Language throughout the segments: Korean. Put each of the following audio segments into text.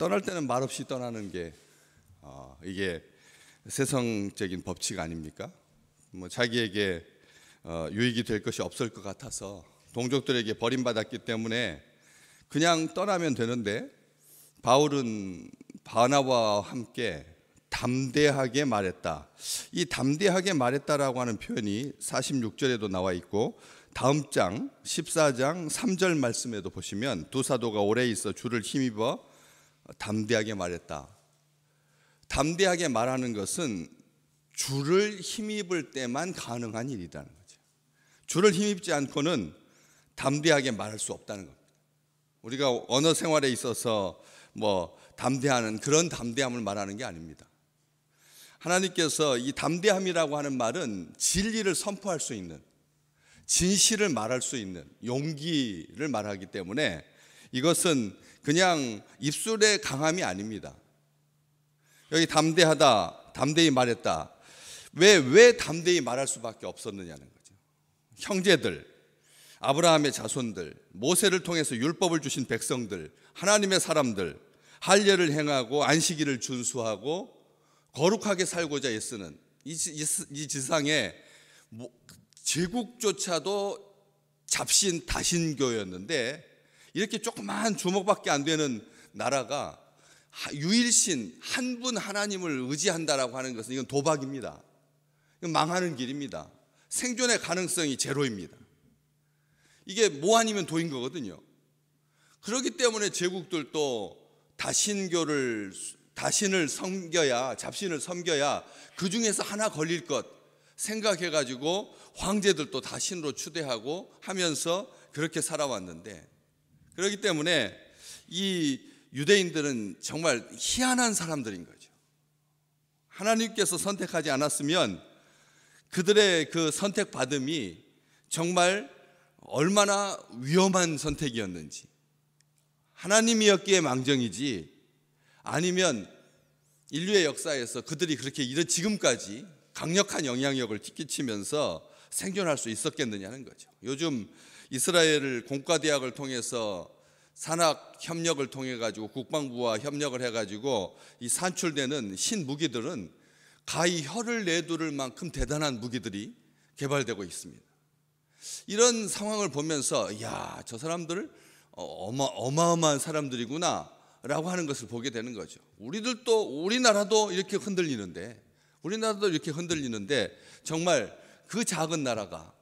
떠날 때는 말없이 떠나는 게 이게 세상적인 법칙 아닙니까? 뭐 자기에게 유익이 될 것이 없을 것 같아서 동족들에게 버림받았기 때문에 그냥 떠나면 되는데, 바울은 바나바와 함께 담대하게 말했다. 이 담대하게 말했다라고 하는 표현이 46절에도 나와 있고, 다음 장 14장 3절 말씀에도 보시면 두 사도가 오래 있어 주를 힘입어 담대하게 말했다. 담대하게 말하는 것은 주를 힘입을 때만 가능한 일이라는 거죠. 주를 힘입지 않고는 담대하게 말할 수 없다는 겁니다. 우리가 언어 생활에 있어서 담대하는 그런 담대함을 말하는 게 아닙니다. 하나님께서 이 담대함이라고 하는 말은 진리를 선포할 수 있는, 진실을 말할 수 있는 용기를 말하기 때문에 이것은 그냥 입술의 강함이 아닙니다. 여기 담대하다, 담대히 말했다. 왜 담대히 말할 수밖에 없었느냐는 거죠. 형제들, 아브라함의 자손들, 모세를 통해서 율법을 주신 백성들, 하나님의 사람들, 할례를 행하고 안식일을 준수하고 거룩하게 살고자 애쓰는 이 지상에 제국조차도 잡신 다신교였는데, 이렇게 조그마한 주먹밖에 안 되는 나라가 유일신 한 분 하나님을 의지한다라고 하는 것은 이건 도박입니다. 이건 망하는 길입니다. 생존의 가능성이 제로입니다. 이게 뭐 아니면 도인 거거든요. 그렇기 때문에 제국들도 다신을 섬겨야, 잡신을 섬겨야 그 중에서 하나 걸릴 것 생각해가지고 황제들도 다신으로 추대하고 하면서 그렇게 살아왔는데, 그렇기 때문에 이 유대인들은 정말 희한한 사람들인 거죠. 하나님께서 선택하지 않았으면 그들의 그 선택받음이 정말 얼마나 위험한 선택이었는지, 하나님이었기에 망정이지 아니면 인류의 역사에서 그들이 그렇게 지금까지 강력한 영향력을 끼치면서 생존할 수 있었겠느냐는 거죠. 요즘 이스라엘을 공과대학을 통해서 산학 협력을 통해 가지고 국방부와 협력을 해 가지고 이 산출되는 신무기들은 가히 혀를 내두를 만큼 대단한 무기들이 개발되고 있습니다. 이런 상황을 보면서 저 사람들 어마어마한 사람들이구나 라고 하는 것을 보게 되는 거죠. 우리나라도 이렇게 흔들리는데 정말 그 작은 나라가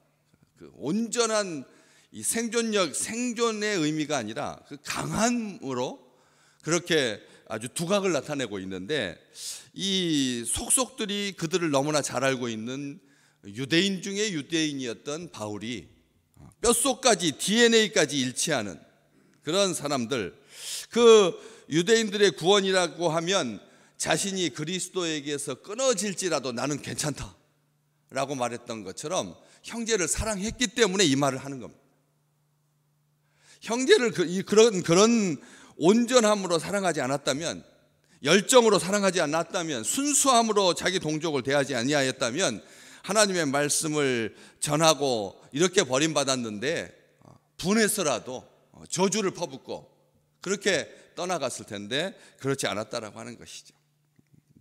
그 온전한 이 생존의 의미가 아니라 그 강함으로 그렇게 아주 두각을 나타내고 있는데, 이 속속들이 그들을 너무나 잘 알고 있는 유대인 중에 유대인이었던 바울이 뼛속까지 DNA까지 일치하는 그런 사람들, 그 유대인들의 구원이라고 하면 자신이 그리스도에게서 끊어질지라도 나는 괜찮다 라고 말했던 것처럼 형제를 사랑했기 때문에 이 말을 하는 겁니다. 형제를 그런 온전함으로 사랑하지 않았다면, 열정으로 사랑하지 않았다면, 순수함으로 자기 동족을 대하지 아니하였다면 하나님의 말씀을 전하고 이렇게 버림받았는데 분해서라도 저주를 퍼붓고 그렇게 떠나갔을 텐데 그렇지 않았다라고 하는 것이죠.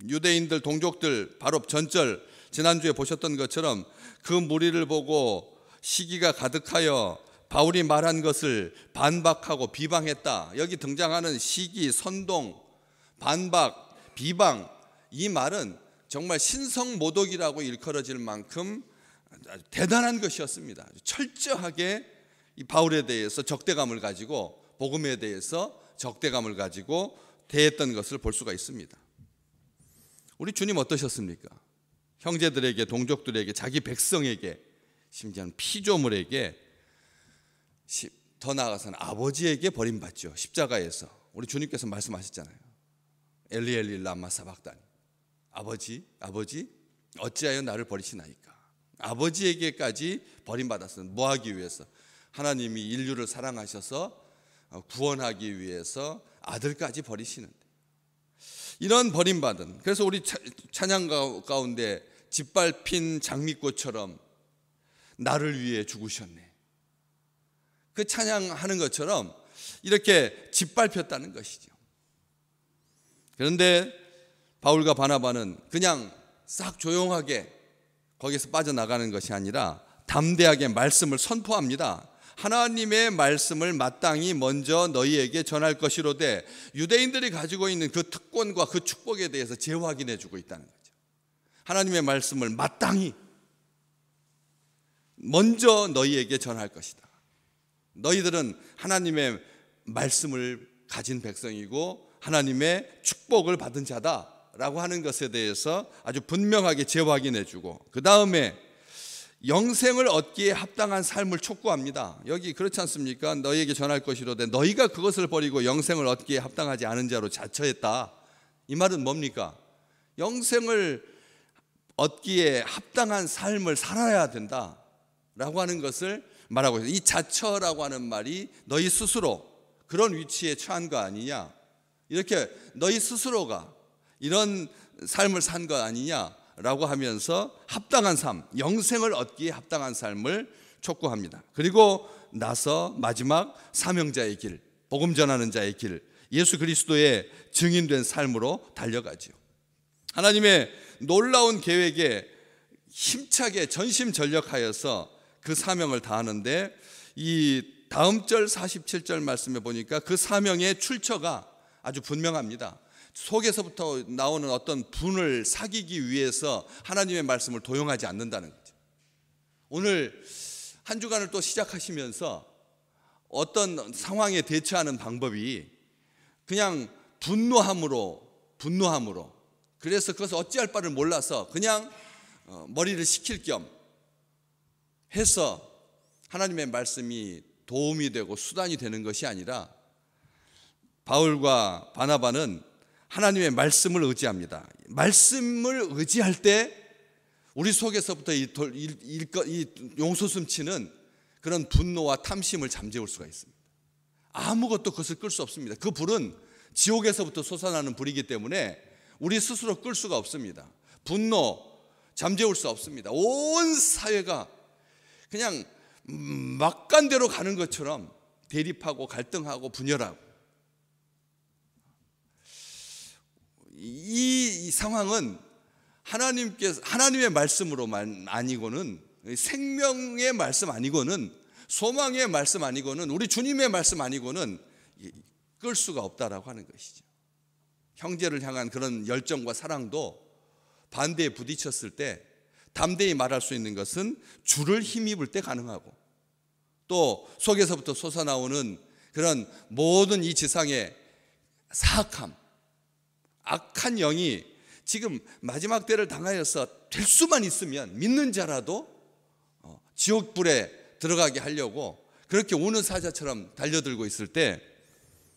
유대인들, 동족들 바로 전절 지난주에 보셨던 것처럼 그 무리를 보고 시기가 가득하여 바울이 말한 것을 반박하고 비방했다. 여기 등장하는 시기, 선동, 반박, 비방, 이 말은 정말 신성모독이라고 일컬어질 만큼 대단한 것이었습니다. 철저하게 이 바울에 대해서 적대감을 가지고, 복음에 대해서 적대감을 가지고 대했던 것을 볼 수가 있습니다. 우리 주님 어떠셨습니까? 형제들에게, 동족들에게, 자기 백성에게, 심지어는 피조물에게, 더 나아가서는 아버지에게 버림받죠. 십자가에서 우리 주님께서 말씀하셨잖아요. 엘리 엘리 라마 사박다니, 아버지 어찌하여 나를 버리시나이까. 아버지에게까지 버림받았어요. 뭐 하기 위해서? 하나님이 인류를 사랑하셔서 구원하기 위해서 아들까지 버리시는데, 이런 버림받은, 그래서 우리 찬양 가운데 짓밟힌 장미꽃처럼 나를 위해 죽으셨네, 그 찬양하는 것처럼 이렇게 짓밟혔다는 것이죠. 그런데 바울과 바나바는 그냥 싹 조용하게 거기서 빠져나가는 것이 아니라 담대하게 말씀을 선포합니다. 하나님의 말씀을 마땅히 먼저 너희에게 전할 것이로되, 유대인들이 가지고 있는 그 특권과 그 축복에 대해서 재확인해 주고 있다는 거죠. 하나님의 말씀을 마땅히 먼저 너희에게 전할 것이다. 너희들은 하나님의 말씀을 가진 백성이고 하나님의 축복을 받은 자다라고 하는 것에 대해서 아주 분명하게 재확인해 주고, 그 다음에 영생을 얻기에 합당한 삶을 촉구합니다. 여기 그렇지 않습니까? 너희에게 전할 것이로되 너희가 그것을 버리고 영생을 얻기에 합당하지 않은 자로 자처했다. 이 말은 뭡니까? 영생을 얻기에 합당한 삶을 살아야 된다라고 하는 것을 말하고 있어요. 이 자처라고 하는 말이 너희 스스로 그런 위치에 처한 거 아니냐, 이렇게 너희 스스로가 이런 삶을 산 거 아니냐라고 하면서 합당한 삶, 영생을 얻기에 합당한 삶을 촉구합니다. 그리고 나서 마지막 사명자의 길, 복음 전하는 자의 길, 예수 그리스도의 증인된 삶으로 달려가죠. 하나님의 놀라운 계획에 힘차게 전심전력하여서 그 사명을 다하는데, 이 다음 절 47절 말씀에 보니까 그 사명의 출처가 아주 분명합니다. 속에서부터 나오는 어떤 분을 사귀기 위해서 하나님의 말씀을 도용하지 않는다는 거죠. 오늘 한 주간을 또 시작하시면서 어떤 상황에 대처하는 방법이 그냥 분노함으로, 그래서 그것을 어찌할 바를 몰라서 그냥 머리를 식힐 겸 해서 하나님의 말씀이 도움이 되고 수단이 되는 것이 아니라, 바울과 바나바는 하나님의 말씀을 의지합니다. 말씀을 의지할 때 우리 속에서부터 이 용솟음치는 그런 분노와 탐심을 잠재울 수가 있습니다. 아무것도 그것을 끌 수 없습니다. 그 불은 지옥에서부터 솟아나는 불이기 때문에 우리 스스로 끌 수가 없습니다. 분노 잠재울 수 없습니다. 온 사회가 그냥 막간대로 가는 것처럼 대립하고 갈등하고 분열하고, 이 상황은 하나님의 말씀으로만 아니고는, 생명의 말씀 아니고는, 소망의 말씀 아니고는, 우리 주님의 말씀 아니고는 끌 수가 없다라고 하는 것이죠. 형제를 향한 그런 열정과 사랑도 반대에 부딪혔을 때 담대히 말할 수 있는 것은 주를 힘입을 때 가능하고, 또 속에서부터 솟아나오는 그런 모든 이 지상의 사악함, 악한 영이 지금 마지막 때를 당하여서 될 수만 있으면 믿는 자라도 지옥불에 들어가게 하려고 그렇게 우는 사자처럼 달려들고 있을 때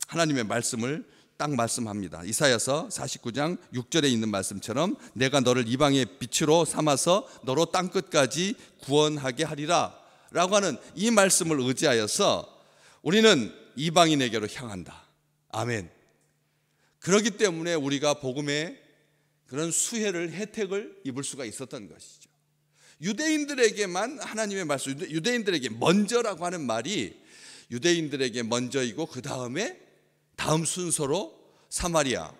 하나님의 말씀을 딱 말씀합니다. 이사야서 49장 6절에 있는 말씀처럼 내가 너를 이방의 빛으로 삼아서 너로 땅끝까지 구원하게 하리라 라고 하는 이 말씀을 의지하여서 우리는 이방인에게로 향한다. 아멘. 그렇기 때문에 우리가 복음의 그런 수혜를, 혜택을 입을 수가 있었던 것이죠. 유대인들에게만 하나님의 말씀, 유대인들에게 먼저라고 하는 말이 유대인들에게 먼저이고, 그 다음에 다음 순서로 사마리아,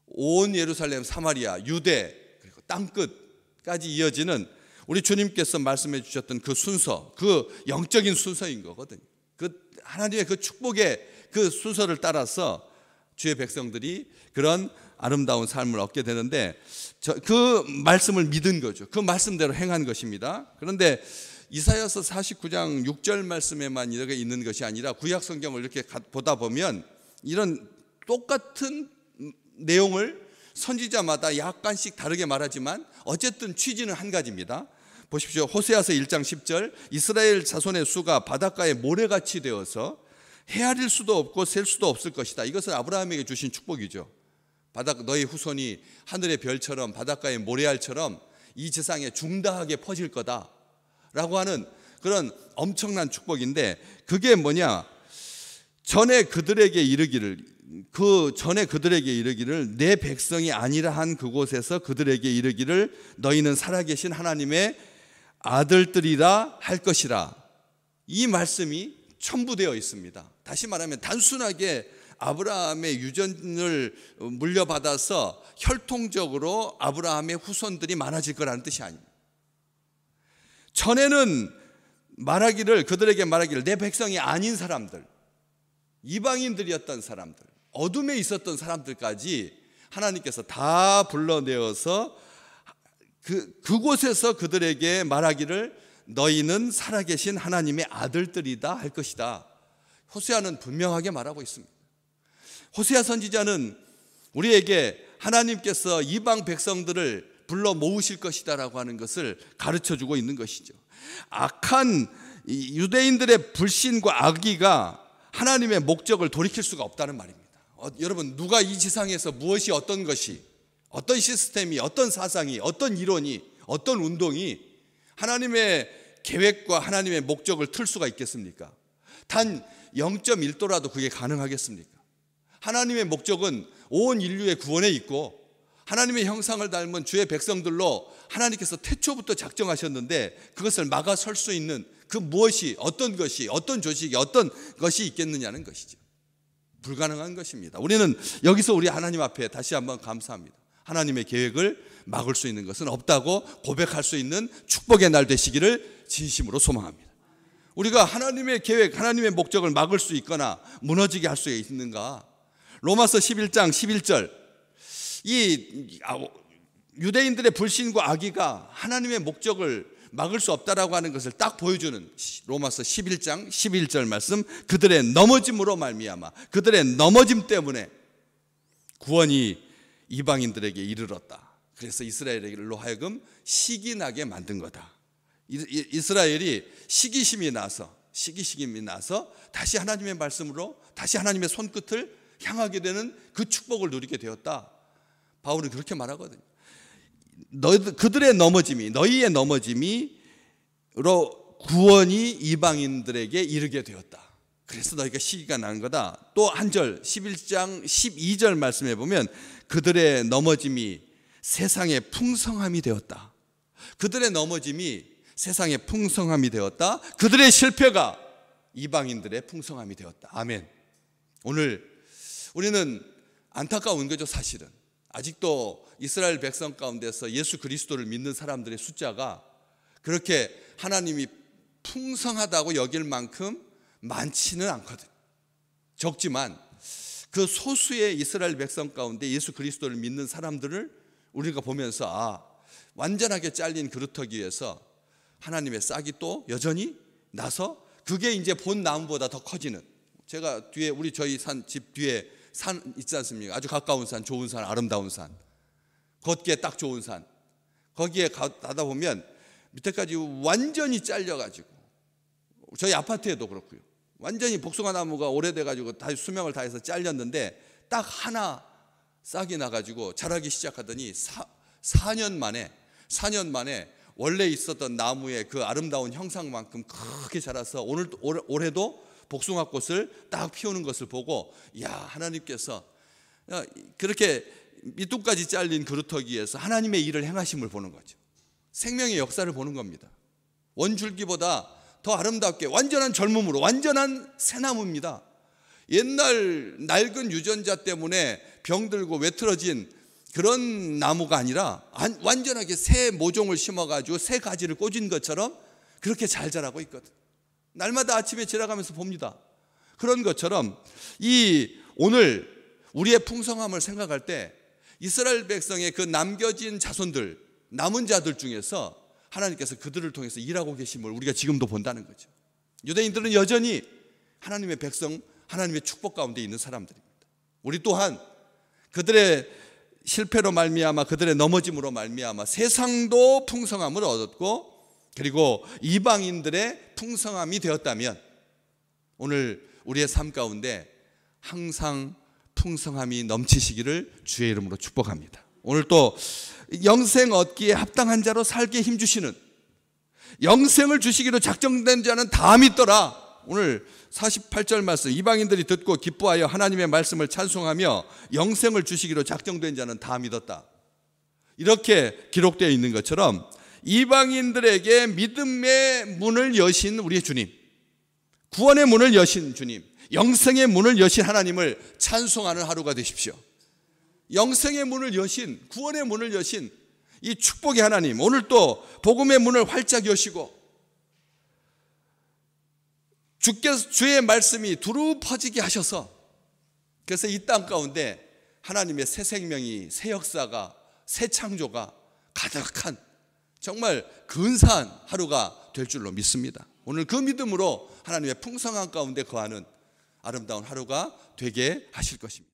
온 예루살렘, 사마리아, 유대, 그리고 땅끝까지 이어지는 우리 주님께서 말씀해 주셨던 그 순서, 그 영적인 순서인 거거든요. 그 하나님의 그 축복의 그 순서를 따라서 주의 백성들이 그런 아름다운 삶을 얻게 되는데, 그 말씀을 믿은 거죠. 그 말씀대로 행한 것입니다. 그런데 이사야서 49장 6절 말씀에만 이렇게 있는 것이 아니라 구약 성경을 이렇게 보다 보면 이런 똑같은 내용을 선지자마다 약간씩 다르게 말하지만 어쨌든 취지는 한 가지입니다. 보십시오. 호세아서 1장 10절, 이스라엘 자손의 수가 바닷가에 모래같이 되어서 헤아릴 수도 없고 셀 수도 없을 것이다. 이것은 아브라함에게 주신 축복이죠. 너희 후손이 하늘의 별처럼 바닷가의 모래알처럼 이 세상에 중다하게 퍼질 거다 라고 하는 그런 엄청난 축복인데, 그게 뭐냐, 전에 그들에게 이르기를 내 백성이 아니라 한 그곳에서 그들에게 이르기를 너희는 살아계신 하나님의 아들들이라 할 것이라. 이 말씀이 첨부되어 있습니다. 다시 말하면 단순하게 아브라함의 유전을 물려받아서 혈통적으로 아브라함의 후손들이 많아질 거라는 뜻이 아닙니다. 전에는 그들에게 말하기를 내 백성이 아닌 사람들, 이방인들이었던 사람들, 어둠에 있었던 사람들까지 하나님께서 다 불러내어서 그곳에서 그들에게 말하기를 너희는 살아계신 하나님의 아들들이다 할 것이다. 호세아는 분명하게 말하고 있습니다. 호세아 선지자는 우리에게 하나님께서 이방 백성들을 불러 모으실 것이다 라고 하는 것을 가르쳐주고 있는 것이죠. 악한 유대인들의 불신과 악의가 하나님의 목적을 돌이킬 수가 없다는 말입니다. 여러분, 누가 이 지상에서 무엇이 어떤 것이, 어떤 시스템이, 어떤 사상이, 어떤 이론이, 어떤 운동이 하나님의 계획과 하나님의 목적을 틀 수가 있겠습니까? 단 0.1도라도 그게 가능하겠습니까? 하나님의 목적은 온 인류의 구원에 있고 하나님의 형상을 닮은 주의 백성들로 하나님께서 태초부터 작정하셨는데 그것을 막아설 수 있는 그 무엇이, 어떤 것이, 어떤 조직이, 어떤 것이 있겠느냐는 것이죠. 불가능한 것입니다. 우리는 여기서 우리 하나님 앞에 다시 한번 감사합니다. 하나님의 계획을 막을 수 있는 것은 없다고 고백할 수 있는 축복의 날 되시기를 진심으로 소망합니다. 우리가 하나님의 계획, 하나님의 목적을 막을 수 있거나 무너지게 할 수 있는가? 로마서 11장 11절, 이 유대인들의 불신과 악의가 하나님의 목적을 막을 수 없다라고 하는 것을 딱 보여주는 로마서 11장 11절 말씀, 그들의 넘어짐으로 말미암아, 그들의 넘어짐 때문에 구원이 이방인들에게 이르렀다. 그래서 이스라엘로 하여금 시기 나게 만든 거다. 이스라엘이 시기심이 나서 다시 하나님의 말씀으로, 다시 하나님의 손끝을 향하게 되는 그 축복을 누리게 되었다. 바울은 그렇게 말하거든요. 그들의 넘어짐이, 너희의 넘어짐이로 구원이 이방인들에게 이르게 되었다. 그래서 너희가 시기가 난 거다. 또 한 절, 11장 12절 말씀해 보면 그들의 넘어짐이 세상의 풍성함이 되었다. 그들의 넘어짐이 세상의 풍성함이 되었다. 그들의 실패가 이방인들의 풍성함이 되었다. 아멘. 오늘 우리는 안타까운 거죠. 사실은 아직도 이스라엘 백성 가운데서 예수 그리스도를 믿는 사람들의 숫자가 그렇게 하나님이 풍성하다고 여길 만큼 많지는 않거든. 적지만 그 소수의 이스라엘 백성 가운데 예수 그리스도를 믿는 사람들을 우리가 보면서 완전하게 잘린 그루터기 위해서 하나님의 싹이 또 여전히 나서 그게 이제 본 나무보다 더 커지는, 제가 뒤에 저희 집 뒤에 산 있지 않습니까? 아주 가까운 산, 좋은 산, 아름다운 산, 걷기에 딱 좋은 산, 거기에 가다 보면 밑에까지 완전히 잘려가지고, 저희 아파트에도 그렇고요, 완전히 복숭아 나무가 오래돼가지고 다 수명을 다해서 잘렸는데 딱 하나 싹이 나가지고 자라기 시작하더니 4년 만에 원래 있었던 나무의 그 아름다운 형상만큼 크게 자라서 올해도 복숭아꽃을 딱 피우는 것을 보고, 야, 하나님께서 그렇게 밑둥까지 잘린 그루터기에서 하나님의 일을 행하심을 보는 거죠. 생명의 역사를 보는 겁니다. 원줄기보다 더 아름답게 완전한 젊음으로, 완전한 새나무입니다. 옛날 낡은 유전자 때문에 병들고 외틀어진 그런 나무가 아니라 완전하게 새 모종을 심어가지고 새 가지를 꽂은 것처럼 그렇게 잘 자라고 있거든. 날마다 아침에 지나가면서 봅니다. 그런 것처럼 오늘 우리의 풍성함을 생각할 때 이스라엘 백성의 그 남겨진 자손들, 남은 자들 중에서 하나님께서 그들을 통해서 일하고 계심을 우리가 지금도 본다는 거죠. 유대인들은 여전히 하나님의 백성, 하나님의 축복 가운데 있는 사람들입니다. 우리 또한 그들의 실패로 말미암아, 그들의 넘어짐으로 말미암아 세상도 풍성함을 얻었고 그리고 이방인들의 풍성함이 되었다면 오늘 우리의 삶 가운데 항상 풍성함이 넘치시기를 주의 이름으로 축복합니다. 오늘 또 영생 얻기에 합당한 자로 살게 힘주시는, 영생을 주시기로 작정된 자는 다 믿더라. 오늘 48절 말씀, 이방인들이 듣고 기뻐하여 하나님의 말씀을 찬송하며 영생을 주시기로 작정된 자는 다 믿었다. 이렇게 기록되어 있는 것처럼 이방인들에게 믿음의 문을 여신 우리의 주님, 구원의 문을 여신 주님, 영생의 문을 여신 하나님을 찬송하는 하루가 되십시오. 영생의 문을 여신, 구원의 문을 여신 이 축복의 하나님, 오늘 또 복음의 문을 활짝 여시고 주께서 주의 말씀이 두루 퍼지게 하셔서, 그래서 이 땅 가운데 하나님의 새 생명이, 새 역사가, 새 창조가 가득한 정말 근사한 하루가 될 줄로 믿습니다. 오늘 그 믿음으로 하나님의 풍성한 가운데 거하는 아름다운 하루가 되게 하실 것입니다.